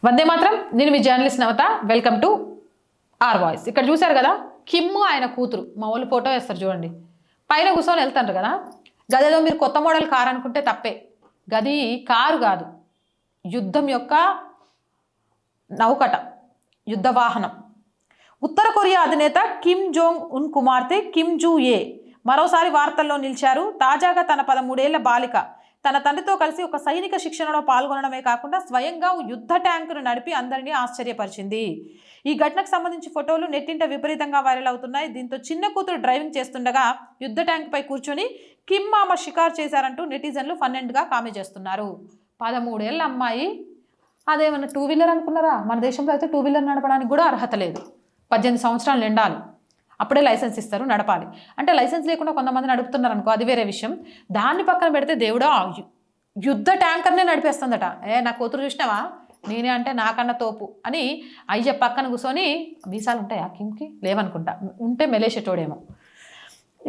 వందే మాత్రం. నేను మీ journalist Navata. Welcome to R voice. ఇక్కడ చూశారు కదా, కిమ్ ఆయన కూతురు. మా వాళ్ళు ఫోటో వేస్తారు చూడండి. పైన కూర్చొని వెళ్తారు కదా. గదిలో మీరు కొత్త మోడల్ కారు అనుకుంటే తప్పే. గది కారు కాదు, యుద్ధం యొక్క నౌకట, యుద్ధ వాహనం. ఉత్తర కొరియా అధినేత కిమ్ జోంగ్ ఉన్ కుమార్తె కిమ్ జూ ఏ మరోసారి వార్తల్లో నిలిచారు. తాజాగా తన 13 ఏళ్ల బాలిక తన తండ్రితో కలిసి ఒక సైనిక శిక్షణలో పాల్గొనడమే కాకుండా స్వయంగా యుద్ధ ట్యాంకును నడిపి అందరినీ ఆశ్చర్యపరిచింది. ఈ ఘటనకు సంబంధించి ఫోటోలు నెట్టింట విపరీతంగా వైరల్ అవుతున్నాయి. దీంతో చిన్న కూతురు డ్రైవింగ్ చేస్తుండగా యుద్ధ ట్యాంకుపై కూర్చొని కిమ్ మామ షికారు చేశారంటూ నెటిజన్లు ఫన్నెండ్గా కామెంట్ చేస్తున్నారు. 13 ఏళ్ల అమ్మాయి, అదేమన్నా 2 వీలర్ అనుకున్నారా? మన దేశంలో అయితే 2 వీలర్ నడపడానికి కూడా అర్హత లేదు. 18 సంవత్సరాలు నిండాలి, అప్పుడే లైసెన్స్ ఇస్తారు, నడపాలి. అంటే లైసెన్స్ లేకుండా కొంతమంది నడుపుతున్నారు అనుకో, అది వేరే విషయం. దాన్ని పక్కన పెడితే దేవుడా యుద్ధ ట్యాంకర్నే నడిపేస్తుందట. నా కూతురు చూసినావా, నేనే అంటే నాకన్నా తోపు అని అయ్య పక్కన కూర్చొని. మీసాలు ఉంటాయా కిమ్కి? లేవనుకుంటా, ఉంటే మెలేషటోడేమో.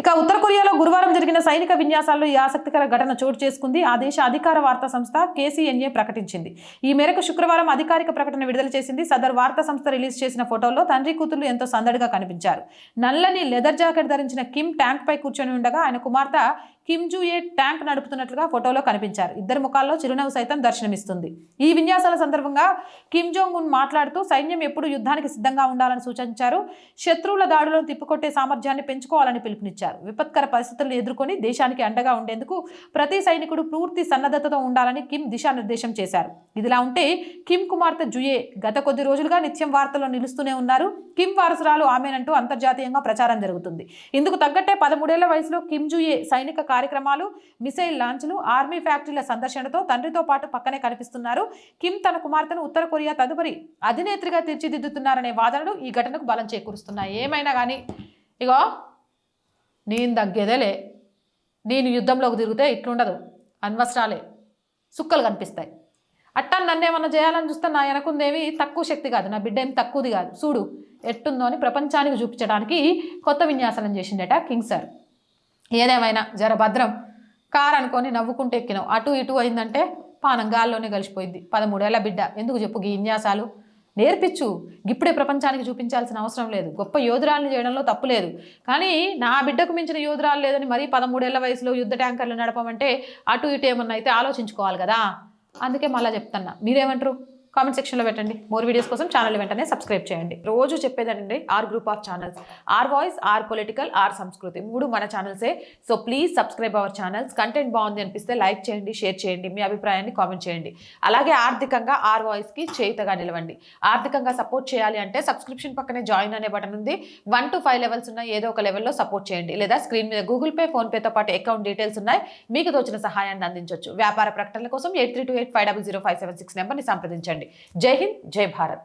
ఇక ఉత్తర కొరియాలో గురువారం జరిగిన సైనిక విన్యాసాల్లో ఈ ఆసక్తికర ఘటన చోటు చేసుకుంది. ఆ దేశ అధికార వార్తా సంస్థ KCNA ప్రకటించింది. ఈ మేరకు శుక్రవారం అధికారిక ప్రకటన విడుదల చేసింది. సదర్ వార్తా సంస్థ రిలీజ్ చేసిన ఫోటోల్లో తండ్రి కూతుర్లు ఎంతో సందడిగా కనిపించారు. నల్లని లెదర్ జాకెట్ ధరించిన కిమ్ ట్యాంక్ పై కూర్చొని ఉండగా ఆయన కుమార్తె కిమ్ జూ ఏ ట్యాంక్ నడుపుతున్నట్లుగా ఫోటోలో కనిపించారు. ఇద్దరు ముఖాల్లో చిరునవ్వు సైతం దర్శనమిస్తుంది. ఈ విన్యాసాల సందర్భంగా కిమ్ జోంగ్ ఉన్ మాట్లాడుతూ సైన్యం ఎప్పుడూ యుద్ధానికి సిద్ధంగా ఉండాలని సూచించారు. శత్రువుల దాడులను తిప్పికొట్టే సామర్థ్యాన్ని పెంచుకోవాలని పిలుపునిచ్చారు. విపత్కర పరిస్థితులను ఎదుర్కొని దేశానికి అండగా ఉండేందుకు ప్రతి సైనికుడు పూర్తి సన్నద్ధతతో ఉండాలని కిమ్ దిశానిర్దేశం చేశారు. ఇదిలా ఉంటే కిమ్ కుమార్తె జుయే గత కొద్ది రోజులుగా నిత్యం వార్తల్లో నిలుస్తూనే ఉన్నారు. కిమ్ వారసురాలు ఆమెనంటూ అంతర్జాతీయంగా ప్రచారం జరుగుతుంది. ఇందుకు తగ్గట్టే 13 ఏళ్ల వయసులో కిమ్ జుయే సైనిక కార్యక్రమాలు, మిసైల్ లాంచ్లు, ఆర్మీ ఫ్యాక్టరీల సందర్శనతో తండ్రితో పాటు పక్కనే కనిపిస్తున్నారు. కిమ్ తన కుమార్తెను ఉత్తర కొరియా తదుపరి అధినేత్రిగా తీర్చిదిద్దుతున్నారనే వాదనలు ఈ ఘటనకు బలం చేకూరుస్తున్నాయి. ఏమైనా కానీ ఇగో నేను తగ్గేదేలే, నేను యుద్ధంలోకి తిరిగితే ఇట్లుండదు, అన్వస్త్రాలే సుక్కలు కనిపిస్తాయి. అట్టా నన్ను ఏమన్నా చేయాలని చూస్తే నా వెనకుందేవి తక్కువ శక్తి కాదు, నా బిడ్డ ఏం తక్కువది కాదు, చూడు ఎట్టుందో అని ప్రపంచానికి చూపించడానికి కొత్త విన్యాసనం చేసిండట కింగ్ సార్. ఏదేమైనా జర భద్రం. కారు అనుకొని నవ్వుకుంటూ ఎక్కినావు, అటు ఇటు అయిందంటే పానం గాల్లోనే కలిసిపోయింది. 13 ఏళ్ల బిడ్డ, ఎందుకు చెప్పు ఈ విన్యాసాలు? నేర్పించు. ఇప్పుడే ప్రపంచానికి చూపించాల్సిన అవసరం లేదు. గొప్ప యోధురాలను చేయడంలో తప్పు లేదు, కానీ నా బిడ్డకు మించిన యోధురాలు లేదని మరీ 13 ఏళ్ల వయసులో యుద్ధ ట్యాంకర్లు నడపమంటే అటు ఇటు ఏమన్నా అయితే ఆలోచించుకోవాలి కదా. అందుకే మళ్ళీ చెప్తున్నా, మీరేమంటారు? కామెంట్ సెక్షన్లో పెట్టండి. మోర్ వీడియోస్ కోసం ఛానల్ వెంటనే సబ్స్క్రైబ్ చేయండి. రోజు చెప్పేదండి, R group of channels, R voice, R political, R Sanskriti, 3 మన ఛానల్సే. So please subscribe our channels. Content బాగుంది అనిపిస్తే లైక్ చేయండి, షేర్ చేయండి, మీ అభిప్రాయాన్ని కామెంట్ చేయండి. అలాగే ఆర్థికంగా ఆర్ వాయిస్కి చేయుతగా నిలవండి. ఆర్థికంగా సపోర్ట్ చేయాలి అంటే సబ్స్క్రిప్షన్ పక్కనే జాయిన్ అనే బటన్ ఉంది. 1 to 5 లెవెల్స్ ఉన్నాయి, ఏదో ఒక లెవెల్లో సపోర్ట్ చేయండి. లేదా స్క్రీన్ మీద గూగుల్ పే, ఫోన్పేతో పాటు అకౌంట్ డీటెయిల్స్ ఉన్నాయి, మీకు తోచిన సహాయాన్ని అందించవచ్చు. వ్యాపార ప్రకటనల కోసం 8328500576 నెంబర్ని సంప్రదించండి. జై హింద్, జై భారత్.